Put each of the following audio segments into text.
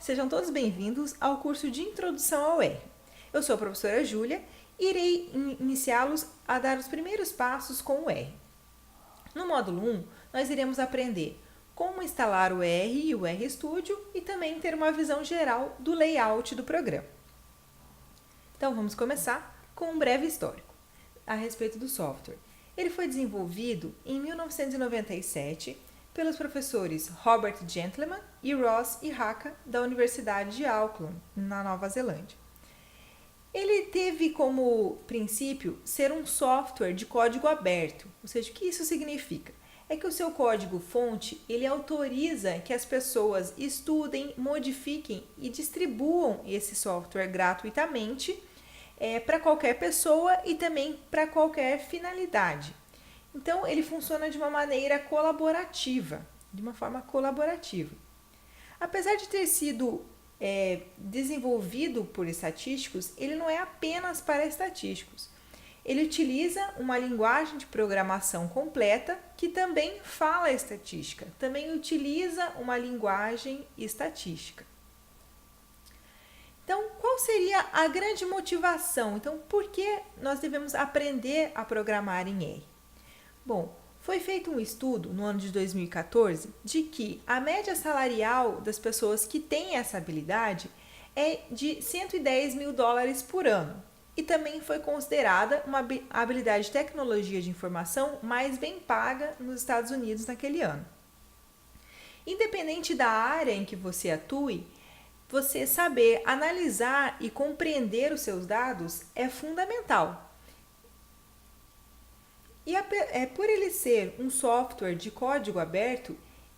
sejam todos bem-vindos ao curso de Introdução ao R. Eu sou a professora Júlia e irei iniciá-los a dar os primeiros passos com o R. No módulo 1, nós iremos aprender como instalar o R e o RStudio e também ter uma visão geral do layout do programa. Então vamos começar com um breve histórico a respeito do software. Ele foi desenvolvido em 1997 pelos professores Robert Gentleman e Ross Ihaka da Universidade de Auckland, na Nova Zelândia. Ele teve como princípio ser um software de código aberto, ou seja, o que isso significa? É que o seu código-fonte ele autoriza que as pessoas estudem, modifiquem e distribuam esse software gratuitamente para qualquer pessoa e também para qualquer finalidade. Então, ele funciona de uma maneira colaborativa, de uma forma colaborativa. Apesar de ter sido desenvolvido por estatísticos, ele não é apenas para estatísticos. Ele utiliza uma linguagem de programação completa que também fala estatística, também utiliza uma linguagem estatística. Então, qual seria a grande motivação? Então, por que nós devemos aprender a programar em R? Bom, foi feito um estudo no ano de 2014 de que a média salarial das pessoas que têm essa habilidade é de $110 mil por ano e também foi considerada uma habilidade de tecnologia de informação mais bem paga nos Estados Unidos naquele ano. Independente da área em que você atue, você saber analisar e compreender os seus dados é fundamental. E por ele ser um software de código aberto,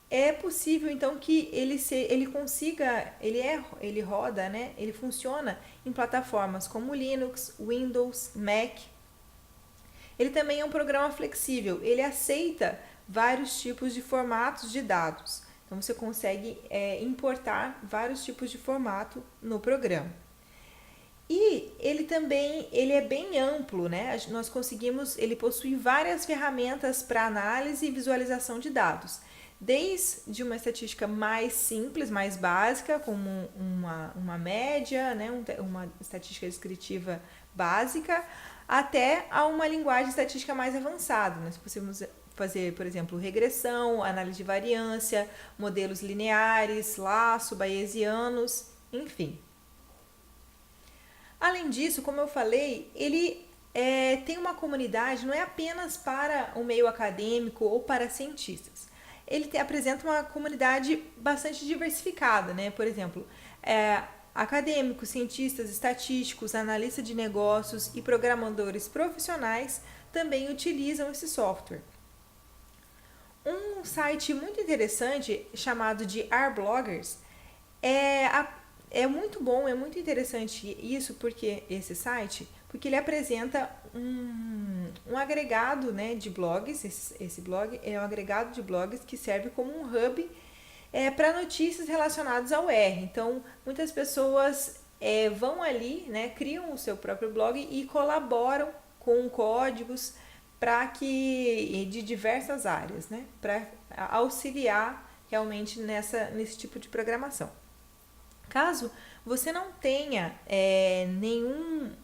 é possível então que ele roda, né? Ele funciona em plataformas como Linux, Windows, Mac. Ele também é um programa flexível, ele aceita vários tipos de formatos de dados. Então você consegue importar vários tipos de formato no programa. E ele é bem amplo, né? Ele possui várias ferramentas para análise e visualização de dados, desde uma estatística mais simples, mais básica, como uma média, né? Uma estatística descritiva básica, até a uma linguagem estatística mais avançada. Nós podemos fazer, por exemplo, regressão, análise de variância, modelos lineares, laço, bayesianos, enfim. Além disso, como eu falei, ele tem uma comunidade, não é apenas para o meio acadêmico ou para cientistas. Ele apresenta uma comunidade bastante diversificada, né? Por exemplo, acadêmicos, cientistas, estatísticos, analistas de negócios e programadores profissionais também utilizam esse software. Um site muito interessante chamado de R-Bloggers é muito bom, é muito interessante isso, porque ele apresenta um agregado, né, de blogs. Esse blog é um agregado de blogs que serve como um hub para notícias relacionadas ao R. Então, muitas pessoas vão ali, né, criam o seu próprio blog e colaboram com códigos de diversas áreas, né, para auxiliar realmente nesse tipo de programação. Caso você não tenha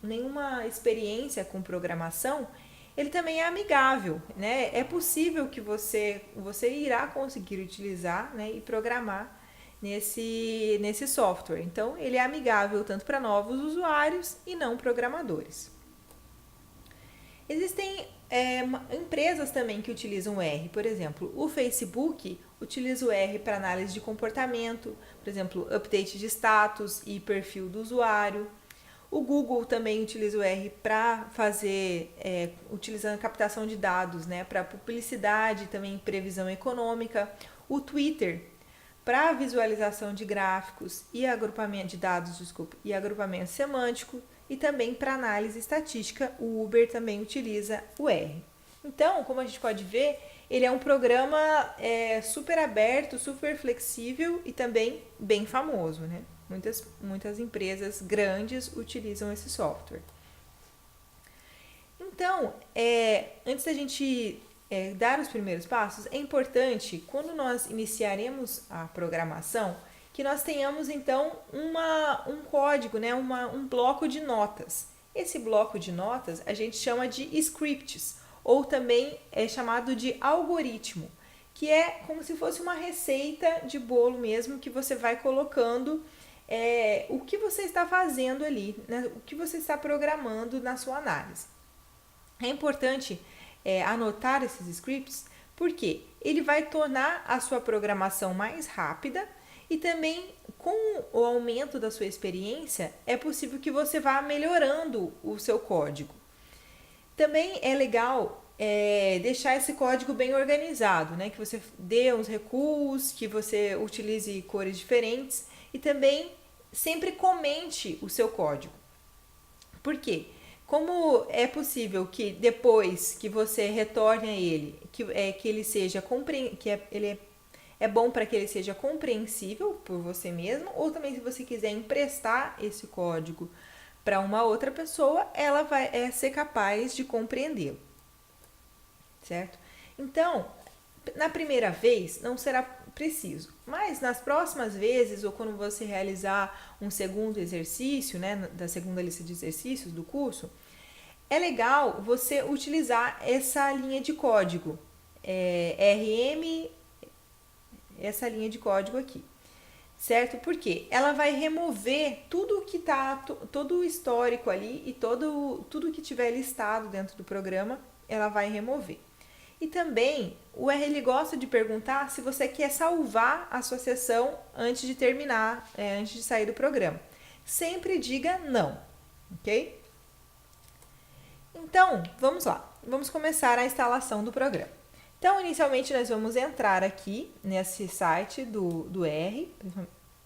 nenhuma experiência com programação, ele também é amigável, né? É possível que você irá conseguir utilizar, né, e programar nesse software. Então, ele é amigável tanto para novos usuários e não programadores. Existem empresas também que utilizam o R. Por exemplo, o Facebook utiliza o R para análise de comportamento, por exemplo, update de status e perfil do usuário. O Google também utiliza o R para fazer, utilizando captação de dados, né, para publicidade, também previsão econômica. O Twitter para visualização de gráficos e agrupamento de dados, e agrupamento semântico. E também para análise estatística, o Uber também utiliza o R. Então, como a gente pode ver, ele é um programa super aberto, super flexível e também bem famoso, né? Muitas empresas grandes utilizam esse software. Então, antes da gente dar os primeiros passos, é importante, quando nós iniciaremos a programação, que nós tenhamos então um código, né, um bloco de notas. Esse bloco de notas a gente chama de scripts, ou também é chamado de algoritmo, que é como se fosse uma receita de bolo mesmo, que você vai colocando o que você está fazendo ali, né, o que você está programando na sua análise. É importante anotar esses scripts, porque ele vai tornar a sua programação mais rápida e também, com o aumento da sua experiência, é possível que você vá melhorando o seu código. Também é legal deixar esse código bem organizado, né? Que você dê uns recuos, que você utilize cores diferentes e também sempre comente o seu código. Por quê? Como é possível que depois que você retorne a ele, que ele seja é bom para que ele seja compreensível por você mesmo, ou também se você quiser emprestar esse código para uma outra pessoa, ela vai ser capaz de compreendê-lo, certo? Então, na primeira vez não será preciso, mas nas próximas vezes ou quando você realizar um segundo exercício, né, da segunda lista de exercícios do curso, é legal você utilizar essa linha de código, RM, essa linha de código aqui, certo? Porque ela vai remover tudo que todo o histórico ali e tudo que tiver listado dentro do programa, ela vai remover. E também o R ele gosta de perguntar se você quer salvar a sua sessão antes de terminar, antes de sair do programa. Sempre diga não, ok? Então, vamos lá. Vamos começar a instalação do programa. Então, inicialmente, nós vamos entrar aqui nesse site do R,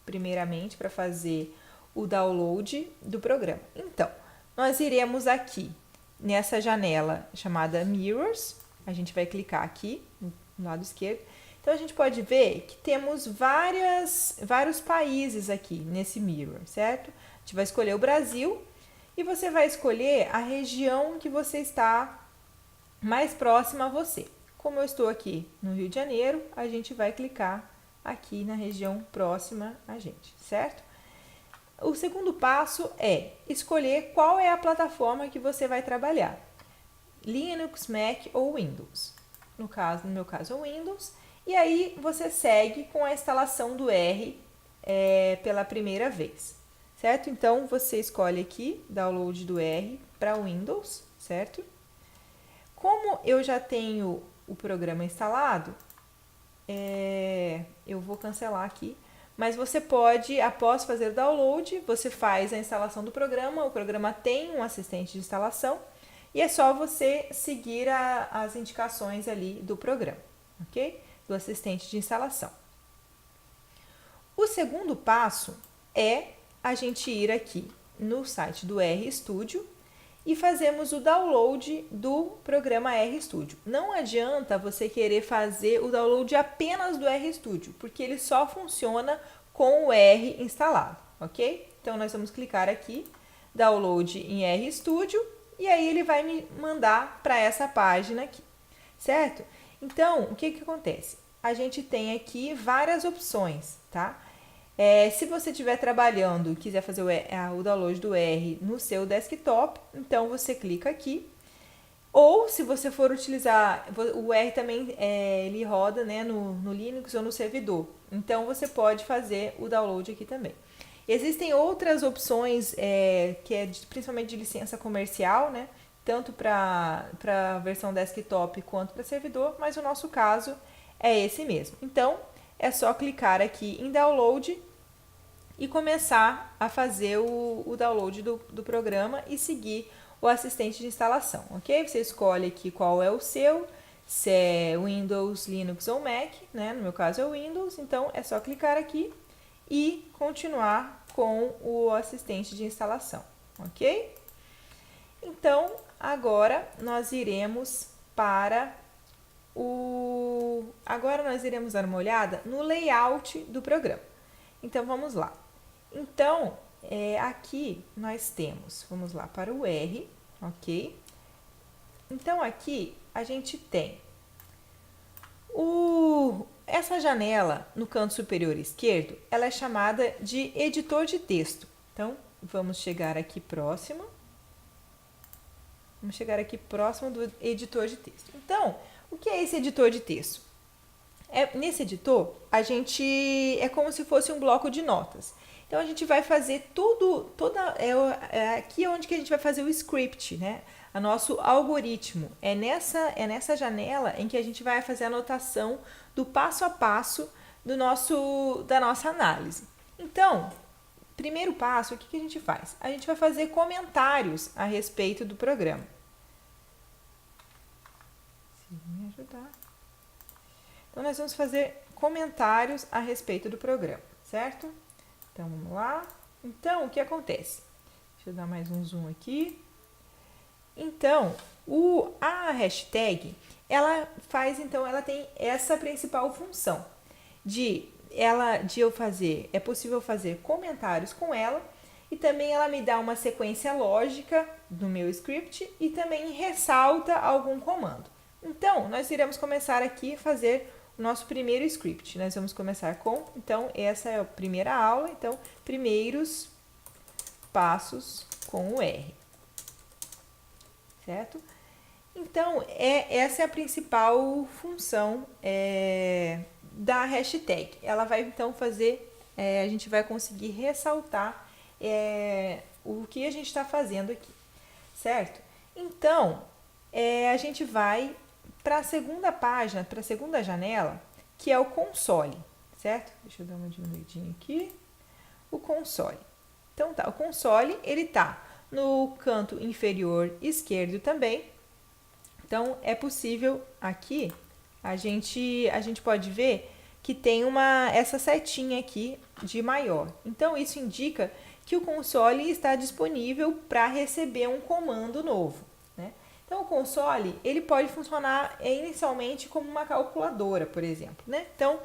primeiramente, para fazer o download do programa. Então, nós iremos aqui nessa janela chamada Mirrors. A gente vai clicar aqui no lado esquerdo. Então, a gente pode ver que temos vários países aqui nesse Mirror, certo? A gente vai escolher o Brasil e você vai escolher a região que você está mais próxima a você. Como eu estou aqui no Rio de Janeiro, a gente vai clicar aqui na região próxima a gente, certo? O segundo passo é escolher qual é a plataforma que você vai trabalhar. Linux, Mac ou Windows. No meu caso é Windows. E aí você segue com a instalação do R pela primeira vez, certo? Então você escolhe aqui download do R para Windows, certo? Como eu já tenho o programa instalado, eu vou cancelar aqui. Mas você pode, após fazer o download, você faz a instalação do programa. O programa tem um assistente de instalação e é só você seguir as indicações ali do programa, ok? Do assistente de instalação. O segundo passo é a gente ir aqui no site do RStudio e fazemos o download do programa RStudio. Não adianta você querer fazer o download apenas do RStudio, porque ele só funciona com o R instalado, ok? Então, nós vamos clicar aqui, download em RStudio, e aí ele vai me mandar para essa página aqui, certo? Então, o que acontece? A gente tem aqui várias opções, tá? Se você estiver trabalhando e quiser fazer o download do R no seu desktop, então você clica aqui. Ou se você for utilizar, o R também ele roda, né, no Linux ou no servidor. Então você pode fazer o download aqui também. Existem outras opções que é principalmente de licença comercial, né? Tanto para a versão desktop quanto para servidor, mas o nosso caso é esse mesmo. Então, é só clicar aqui em download e começar a fazer o download do programa e seguir o assistente de instalação, ok? Você escolhe aqui qual é o seu, se é Windows, Linux ou Mac, né? No meu caso é Windows, então é só clicar aqui e continuar com o assistente de instalação, ok? Então, agora nós iremos Agora nós iremos dar uma olhada no layout do programa. Então, vamos lá. Então, aqui nós temos, vamos lá para o R, ok? Então, aqui a gente tem essa janela no canto superior esquerdo, ela é chamada de editor de texto. Então, vamos chegar aqui próximo. Vamos chegar aqui próximo do editor de texto. Então, o que é esse editor de texto? Nesse editor, a gente é como se fosse um bloco de notas. Então, a gente vai fazer aqui onde que a gente vai fazer o script, né? O nosso algoritmo. É nessa janela em que a gente vai fazer a anotação do passo a passo da nossa análise. Então, primeiro passo, o que a gente faz? A gente vai fazer comentários a respeito do programa. Se me ajudar. Então, nós vamos fazer comentários a respeito do programa, certo? Então, vamos lá. Então, o que acontece? Deixa eu dar mais um zoom aqui. Então, a hashtag, ela tem essa principal função é possível fazer comentários com ela e também ela me dá uma sequência lógica do meu script e também ressalta algum comando. Então, nós iremos começar aqui a fazer o nosso primeiro script. Nós vamos começar então, essa é a primeira aula, então, primeiros passos com o R. Certo? Então, essa é a principal função da hashtag. Ela vai, então, a gente vai conseguir ressaltar o que a gente está fazendo aqui, certo? Então, a gente vai para a segunda página, para a segunda janela, que é o console, certo? Deixa eu dar uma diminuidinha aqui. O console. Então, tá, o console, ele tá no canto inferior esquerdo também. Então, é possível aqui, a gente pode ver que tem essa setinha aqui de maior. Então, isso indica que o console está disponível para receber um comando novo, né? Então, o console, ele pode funcionar inicialmente como uma calculadora, por exemplo, né? Então,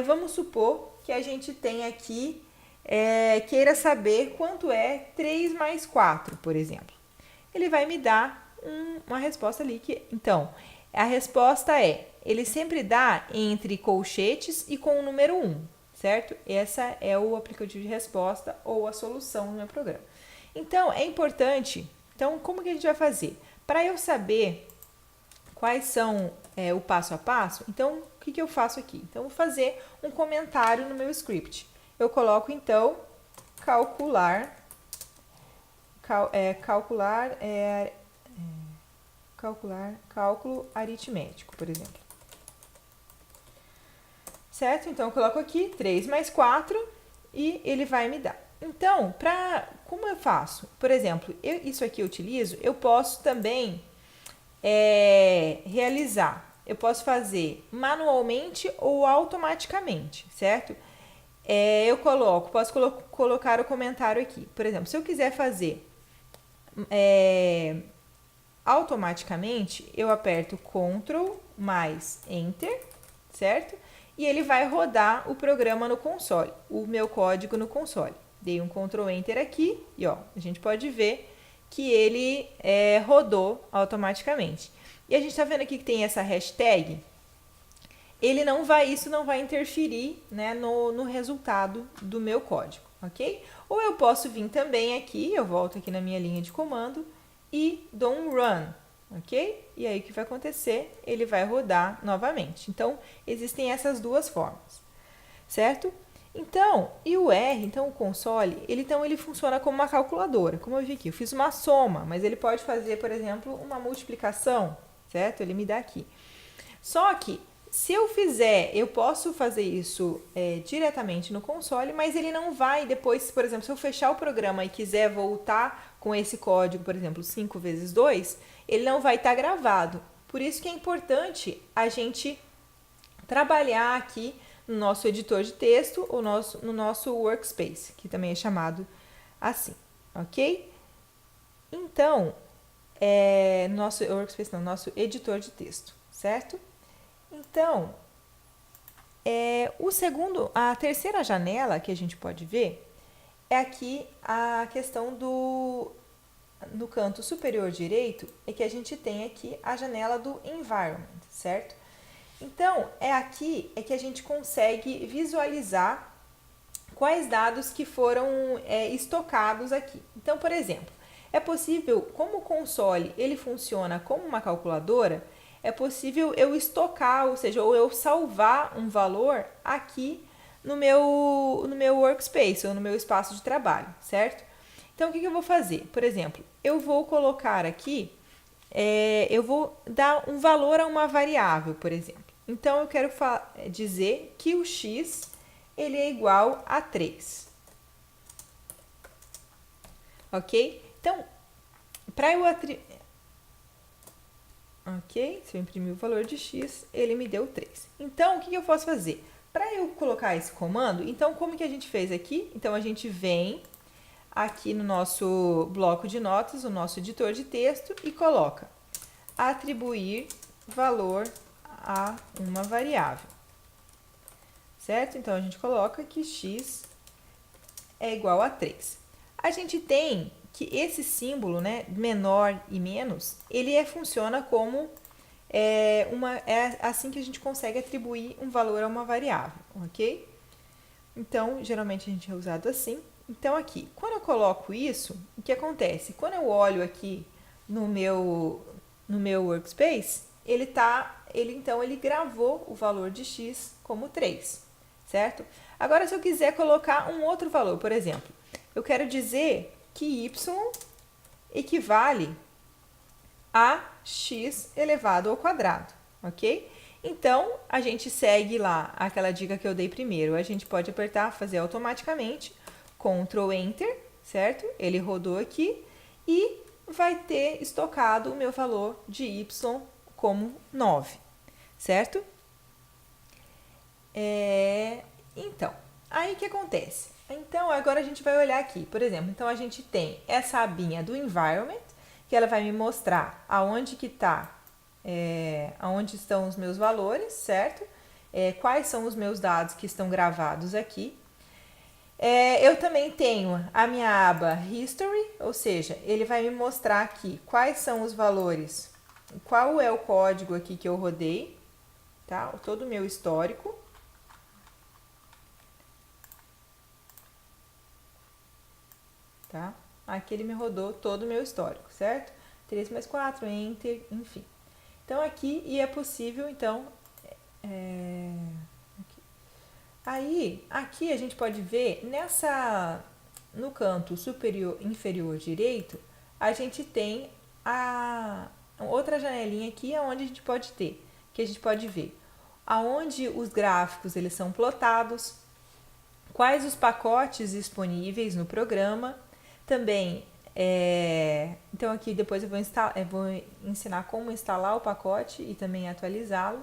vamos supor que a gente tem aqui, queira saber quanto é 3 mais 4, por exemplo. Ele vai me dar uma resposta ali. Então, a resposta ele sempre dá entre colchetes e com o número 1, certo? Essa é o aplicativo de resposta ou a solução do meu programa. Então, é importante. Então, como que a gente vai fazer? Para eu saber quais são o passo a passo, então, o que eu faço aqui? Então, eu vou fazer um comentário no meu script. Eu coloco, então, cálculo aritmético, por exemplo. Certo? Então, eu coloco aqui 3 mais 4 e ele vai me dar. Então, como eu faço? Por exemplo, isso aqui eu utilizo, eu posso também realizar. Eu posso fazer manualmente ou automaticamente, certo? Posso colocar o comentário aqui. Por exemplo, se eu quiser fazer automaticamente, eu aperto Ctrl mais Enter, certo? E ele vai rodar o programa no console, o meu código no console. Dei um Ctrl Enter aqui e ó, a gente pode ver que ele rodou automaticamente. E a gente está vendo aqui que tem essa hashtag. Isso não vai interferir, né, no resultado do meu código, ok? Ou eu posso vir também aqui, eu volto aqui na minha linha de comando e dou um run, ok? E aí o que vai acontecer? Ele vai rodar novamente. Então, existem essas duas formas, certo? Então, e o R, então o console, ele funciona como uma calculadora. Como eu vi aqui, eu fiz uma soma, mas ele pode fazer, por exemplo, uma multiplicação, certo? Ele me dá aqui. Só que, se eu posso fazer isso diretamente no console, mas ele não vai depois, por exemplo, se eu fechar o programa e quiser voltar com esse código, por exemplo, 5 vezes 2, ele não vai estar gravado. Por isso que é importante a gente trabalhar aqui no nosso editor de texto ou no nosso workspace, que também é chamado assim, ok? Então, nosso editor de texto, certo? Então, a terceira janela que a gente pode ver é aqui a questão no canto superior direito, é que a gente tem aqui a janela do environment, certo? Então, é aqui que a gente consegue visualizar quais dados que foram estocados aqui. Então, por exemplo, é possível, como o console ele funciona como uma calculadora, é possível eu estocar, ou seja, ou eu salvar um valor aqui no meu workspace, ou no meu espaço de trabalho, certo? Então, o que eu vou fazer? Por exemplo, eu vou colocar aqui, eu vou dar um valor a uma variável, por exemplo. Então, eu quero dizer que o x ele é igual a 3. Ok? Então, para eu ok, se eu imprimir o valor de x, ele me deu 3. Então, o que eu posso fazer? Para eu colocar esse comando, então como que a gente fez aqui? Então, a gente vem aqui no nosso bloco de notas, o nosso editor de texto, e coloca atribuir valor a uma variável, certo? Então, a gente coloca que x é igual a 3. A gente tem que esse símbolo, né, menor e menos, ele funciona como é assim que a gente consegue atribuir um valor a uma variável, ok? Então, geralmente a gente é usado assim. Então, aqui, quando eu coloco isso, o que acontece? Quando eu olho aqui no meu workspace, ele gravou o valor de x como 3, certo? Agora, se eu quiser colocar um outro valor, por exemplo, eu quero dizer que y equivale a x elevado ao quadrado, ok? Então, a gente segue lá aquela dica que eu dei primeiro. A gente pode apertar, fazer automaticamente, Ctrl Enter, certo? Ele rodou aqui e vai ter estocado o meu valor de y como 9, certo? Então, aí o que acontece? Então, agora a gente vai olhar aqui, por exemplo, então a gente tem essa abinha do Environment, que ela vai me mostrar aonde que tá, aonde estão os meus valores, certo? Quais são os meus dados que estão gravados aqui. Eu também tenho a minha aba History, ou seja, ele vai me mostrar aqui quais são os valores, qual é o código aqui que eu rodei, tá? Todo o meu histórico. Tá? Aqui ele me rodou todo o meu histórico, certo? 3 mais 4, Enter, enfim. Então, aqui, e é possível, então, aqui. Aí, aqui a gente pode ver, no canto superior, inferior direito, a gente tem a outra janelinha aqui, onde a gente pode que a gente pode ver aonde os gráficos eles são plotados, quais os pacotes disponíveis no programa, também, então aqui depois eu vou ensinar como instalar o pacote e também atualizá-lo.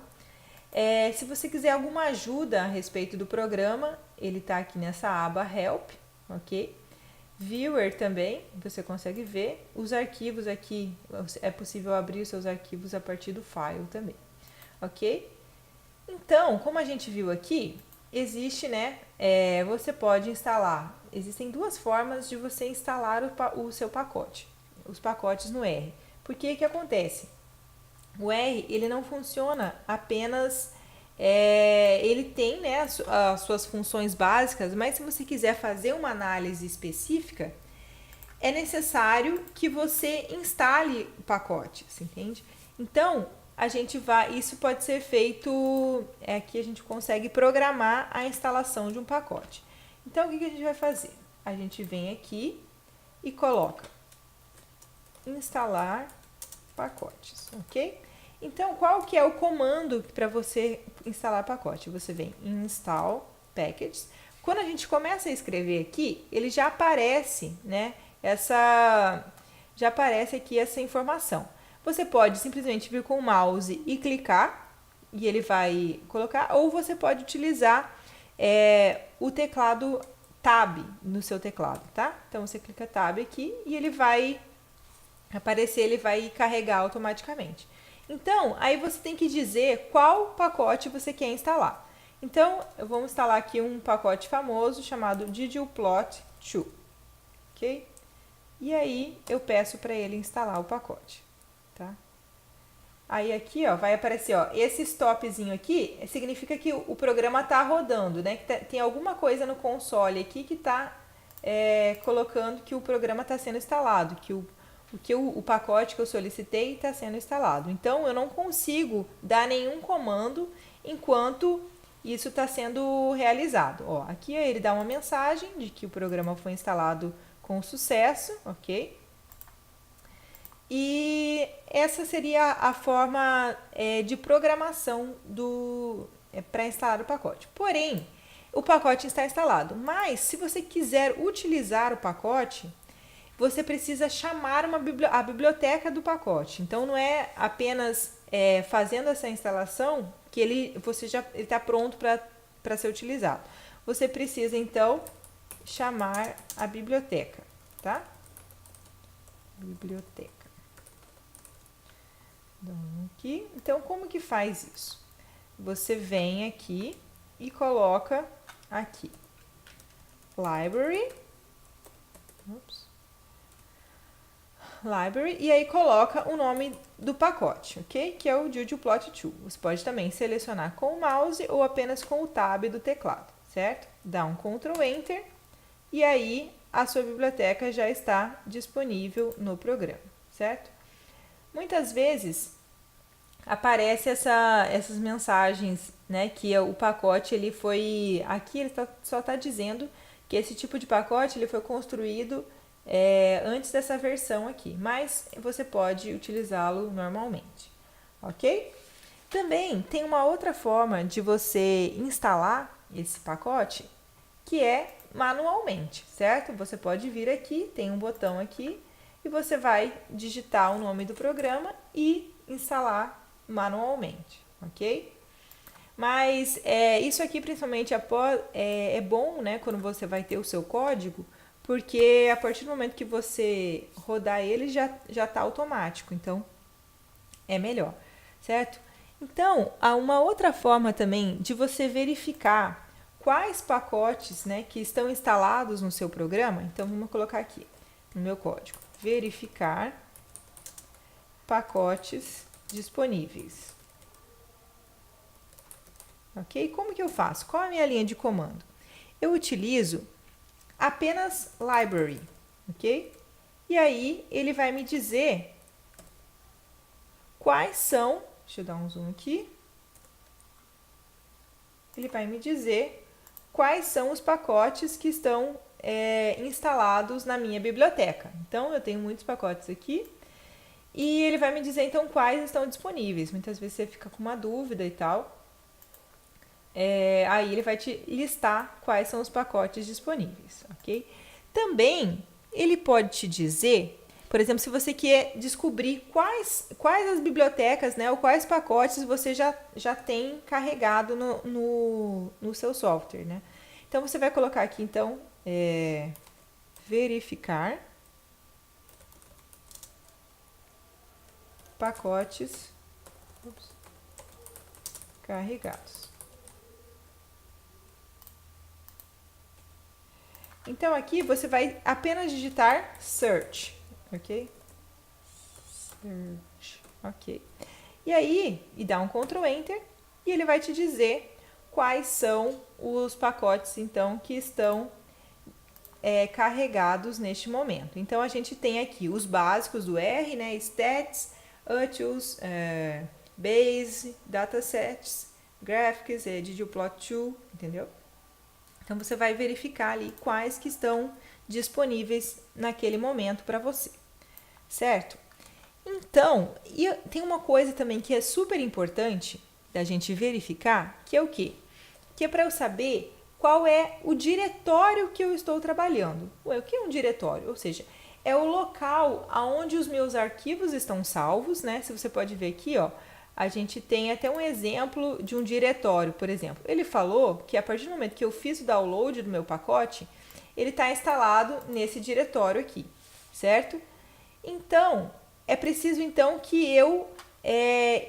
Se você quiser alguma ajuda a respeito do programa, ele está aqui nessa aba Help, ok? Viewer também, você consegue ver. Os arquivos aqui, é possível abrir os seus arquivos a partir do File também, ok? Então, como a gente viu aqui, existe, né? Você pode instalar. Existem duas formas de você instalar o seu pacote, os pacotes no R. Porque que acontece? O R ele não funciona apenas. Ele tem, né, as suas funções básicas, mas se você quiser fazer uma análise específica, é necessário que você instale o pacote, você entende? Então, isso pode ser feito, aqui a gente consegue programar a instalação de um pacote. Então, o que a gente vai fazer? A gente vem aqui e coloca instalar pacotes, ok? Então, qual que é o comando para você instalar pacote? Você vem em install packages. Quando a gente começa a escrever aqui, ele já aparece, né? Já aparece aqui essa informação. Você pode simplesmente vir com o mouse e clicar, e ele vai colocar, ou você pode utilizar o teclado Tab no seu teclado, tá? Então, você clica Tab aqui e ele vai aparecer, ele vai carregar automaticamente. Então, aí você tem que dizer qual pacote você quer instalar. Então, eu vou instalar aqui um pacote famoso chamado ggplot2, ok? E aí, eu peço para ele instalar o pacote, tá? Aí aqui, ó, vai aparecer, ó, esse stopzinho aqui significa que o programa está rodando, né? Que tem alguma coisa no console aqui que está colocando que o programa está sendo instalado, que o pacote que eu solicitei está sendo instalado. Então, eu não consigo dar nenhum comando enquanto isso está sendo realizado. Ó, aqui ele dá uma mensagem de que o programa foi instalado com sucesso, ok? E essa seria a forma de programação para instalar o pacote. Porém, o pacote está instalado, mas se você quiser utilizar o pacote, você precisa chamar a biblioteca do pacote. Então, não é apenas fazendo essa instalação que ele está pronto para ser utilizado. Você precisa, então, chamar a biblioteca, tá? Biblioteca. Aqui. Então, como que faz isso? Você vem aqui e coloca aqui library, e aí coloca o nome do pacote, ok? Que é o ggplot2. Você pode também selecionar com o mouse ou apenas com o tab do teclado, certo? Dá um Ctrl Enter e aí a sua biblioteca já está disponível no programa, certo? Muitas vezes aparece essas mensagens, né, que o pacote ele foi, aqui ele só está dizendo que esse tipo de pacote ele foi construído antes dessa versão aqui, mas você pode utilizá-lo normalmente, ok? Também tem uma outra forma de você instalar esse pacote que é manualmente, certo? Você pode vir aqui, tem um botão aqui e você vai digitar o nome do programa e instalar manualmente, ok? Mas isso aqui principalmente é bom, né, quando você vai ter o seu código, porque a partir do momento que você rodar ele já está automático, então é melhor, certo? Então, há uma outra forma também de você verificar quais pacotes, né, que estão instalados no seu programa. Então, vamos colocar aqui no meu código, verificar pacotes disponíveis. Ok? Como que eu faço? Qual é a minha linha de comando? Eu utilizo apenas library, ok? E aí, ele vai me dizer quais são, deixa eu dar um zoom aqui, ele vai me dizer quais são os pacotes que estão instalados na minha biblioteca. Então, eu tenho muitos pacotes aqui, e ele vai me dizer, então, quais estão disponíveis. Muitas vezes você fica com uma dúvida e tal. Aí ele vai te listar quais são os pacotes disponíveis, ok? Também, ele pode te dizer, por exemplo, se você quer descobrir quais as bibliotecas, né, ou quais pacotes você já tem carregado no seu software, né? Então, você vai colocar aqui, então, verificar pacotes carregados. Então, aqui você vai apenas digitar search, ok? Search, ok. E aí, dá um Ctrl Enter e ele vai te dizer quais são os pacotes, então, que estão carregados neste momento. Então, a gente tem aqui os básicos do R, né? Stats, Utils, Base, Datasets, Graphics, ggplot2, entendeu? Então, você vai verificar ali quais que estão disponíveis naquele momento para você, certo? Então, e tem uma coisa também que é super importante da gente verificar, que é o quê? Que é para eu saber qual é o diretório que eu estou trabalhando. Ué, o que é um diretório? Ou seja, é o local onde os meus arquivos estão salvos, né? Se você pode ver aqui, ó, a gente tem até um exemplo de um diretório, por exemplo. Ele falou que a partir do momento que eu fiz o download do meu pacote, ele está instalado nesse diretório aqui, certo? Então, é preciso então que eu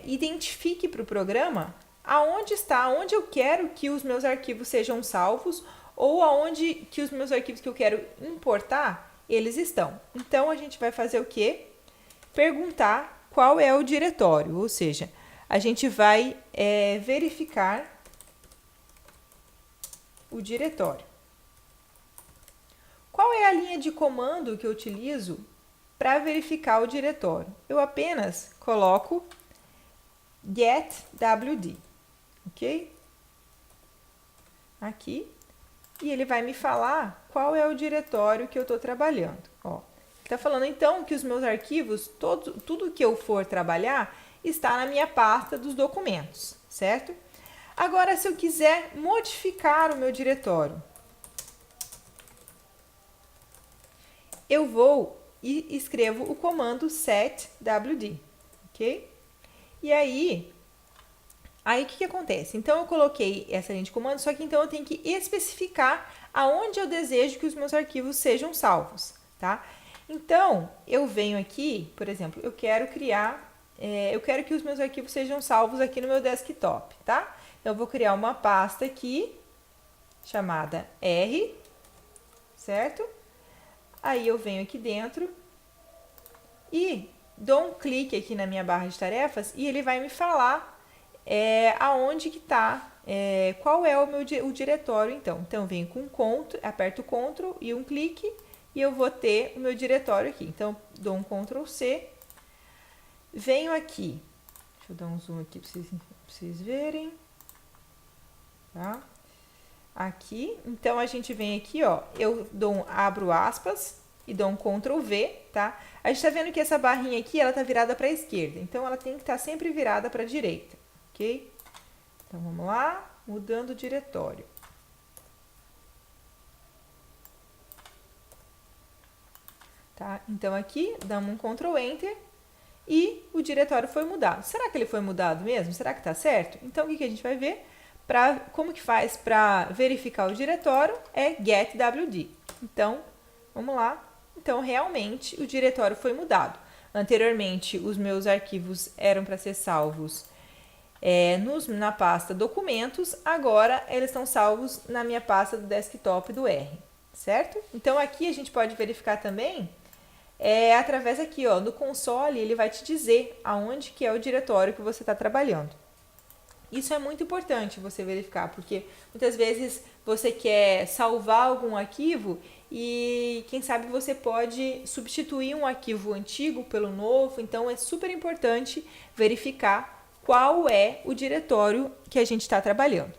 identifique para o programa onde eu quero que os meus arquivos sejam salvos ou aonde que os meus arquivos que eu quero importar, eles estão. Então, a gente vai fazer o quê? Perguntar qual é o diretório, ou seja, a gente vai verificar o diretório. Qual é a linha de comando que eu utilizo para verificar o diretório? Eu apenas coloco getwd, ok? Aqui, e ele vai me falar qual é o diretório que eu estou trabalhando. Ó, está falando então que os meus arquivos, tudo que eu for trabalhar, está na minha pasta dos documentos, certo? Agora, se eu quiser modificar o meu diretório, eu vou e escrevo o comando setwd, ok? E aí o que acontece? Então, eu coloquei essa linha de comando, só que então eu tenho que especificar aonde eu desejo que os meus arquivos sejam salvos, tá? Então, eu venho aqui, por exemplo, eu quero que os meus arquivos sejam salvos aqui no meu desktop, tá? Então, eu vou criar uma pasta aqui, chamada R, certo? Aí, eu venho aqui dentro e dou um clique aqui na minha barra de tarefas e ele vai me falar aonde que está, qual é o diretório, então. Então, eu venho com Ctrl, aperto Ctrl e um clique e eu vou ter o meu diretório aqui. Então, dou um Ctrl C, venho aqui, deixa eu dar um zoom aqui para vocês verem, tá? Aqui, então a gente vem aqui, ó, eu abro aspas e dou um Ctrl V, tá? A gente tá vendo que essa barrinha aqui, ela tá virada para a esquerda, então ela tem que estar sempre virada para a direita, ok? Então vamos lá, mudando o diretório. Tá? Então aqui, damos um Ctrl Enter e o diretório foi mudado. Será que ele foi mudado mesmo? Será que tá certo? Então o que a gente vai ver? Como que faz para verificar o diretório? É getwd. Então, vamos lá. Então, realmente, o diretório foi mudado. Anteriormente, os meus arquivos eram para ser salvos na pasta documentos, agora eles estão salvos na minha pasta do desktop do R, certo? Então, aqui a gente pode verificar também, através aqui, ó, no console, ele vai te dizer aonde que é o diretório que você está trabalhando. Isso é muito importante você verificar, porque muitas vezes você quer salvar algum arquivo e quem sabe você pode substituir um arquivo antigo pelo novo, então é super importante verificar qual é o diretório que a gente está trabalhando.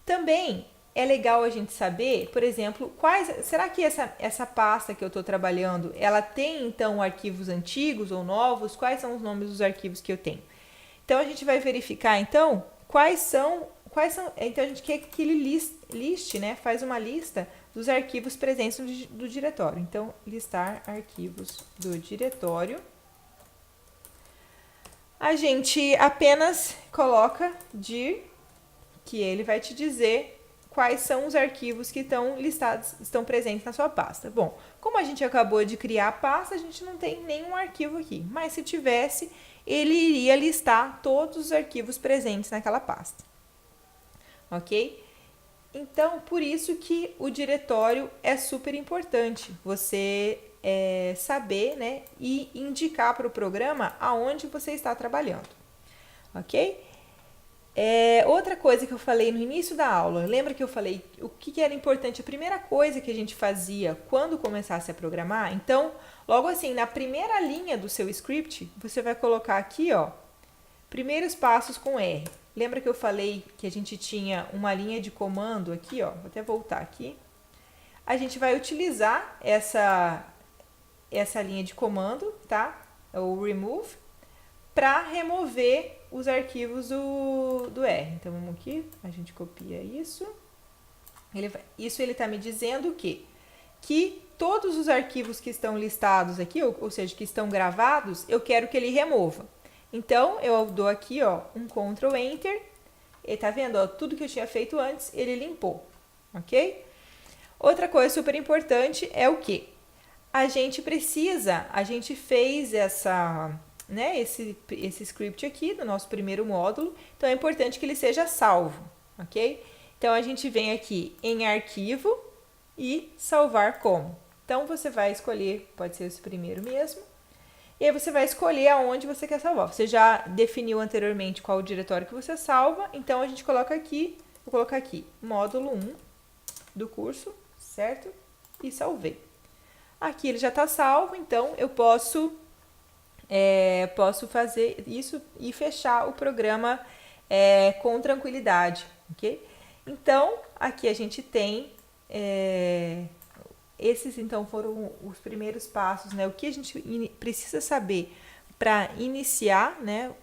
Também é legal a gente saber, por exemplo, será que essa pasta que eu estou trabalhando, ela tem então arquivos antigos ou novos? Quais são os nomes dos arquivos que eu tenho? Então a gente vai verificar então quais são, então a gente quer que ele liste, né, faz uma lista dos arquivos presentes do diretório. Então, listar arquivos do diretório. A gente apenas coloca dir, que ele vai te dizer quais são os arquivos que estão presentes na sua pasta. Bom, como a gente acabou de criar a pasta, a gente não tem nenhum arquivo aqui, mas se tivesse, ele iria listar todos os arquivos presentes naquela pasta, ok? Então, por isso que o diretório é super importante, você saber, né, e indicar para o programa aonde você está trabalhando, ok? Outra coisa que eu falei no início da aula, lembra que eu falei o que era importante? A primeira coisa que a gente fazia quando começasse a programar, então, logo assim, na primeira linha do seu script, você vai colocar aqui, ó, primeiros passos com R. Lembra que eu falei que a gente tinha uma linha de comando aqui, ó, vou até voltar aqui. A gente vai utilizar essa linha de comando, tá? O remove, para remover os arquivos do R. Então, vamos aqui, a gente copia isso. Isso ele está me dizendo o quê? Que todos os arquivos que estão listados aqui, ou seja, que estão gravados, eu quero que ele remova. Então, eu dou aqui, ó, um Ctrl Enter, e tá vendo, ó, tudo que eu tinha feito antes, ele limpou, ok? Outra coisa super importante é o quê? A gente fez esse script aqui do nosso primeiro módulo, então é importante que ele seja salvo, ok? Então, a gente vem aqui em arquivo e salvar como. Então, você vai escolher, pode ser esse primeiro mesmo, E aí você vai escolher aonde você quer salvar. Você já definiu anteriormente qual o diretório que você salva, então a gente coloca aqui, vou colocar aqui, módulo 1 do curso, certo? E salvei. Aqui ele já está salvo, então eu posso fazer isso e fechar o programa com tranquilidade, ok? Então, aqui a gente tem esses então foram os primeiros passos, né? O que a gente precisa saber para iniciar, né,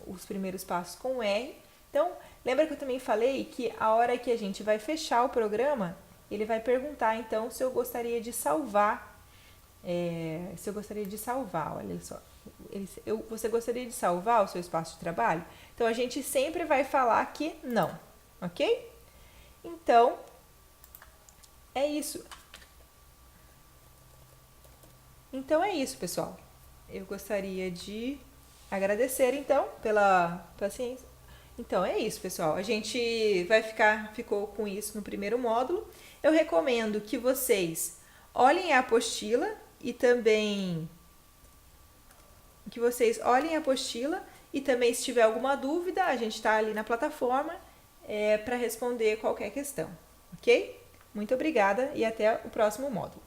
os primeiros passos com o R. Então, lembra que eu também falei que a hora que a gente vai fechar o programa, ele vai perguntar então se eu gostaria de salvar. Olha só. Você gostaria de salvar o seu espaço de trabalho? Então, a gente sempre vai falar que não, ok? Então, é isso. Então é isso, pessoal. Eu gostaria de agradecer então pela paciência. Então é isso, pessoal. A gente ficou com isso no primeiro módulo. Eu recomendo que vocês olhem a apostila e também se tiver alguma dúvida, a gente está ali na plataforma para responder qualquer questão, ok? Muito obrigada e até o próximo módulo.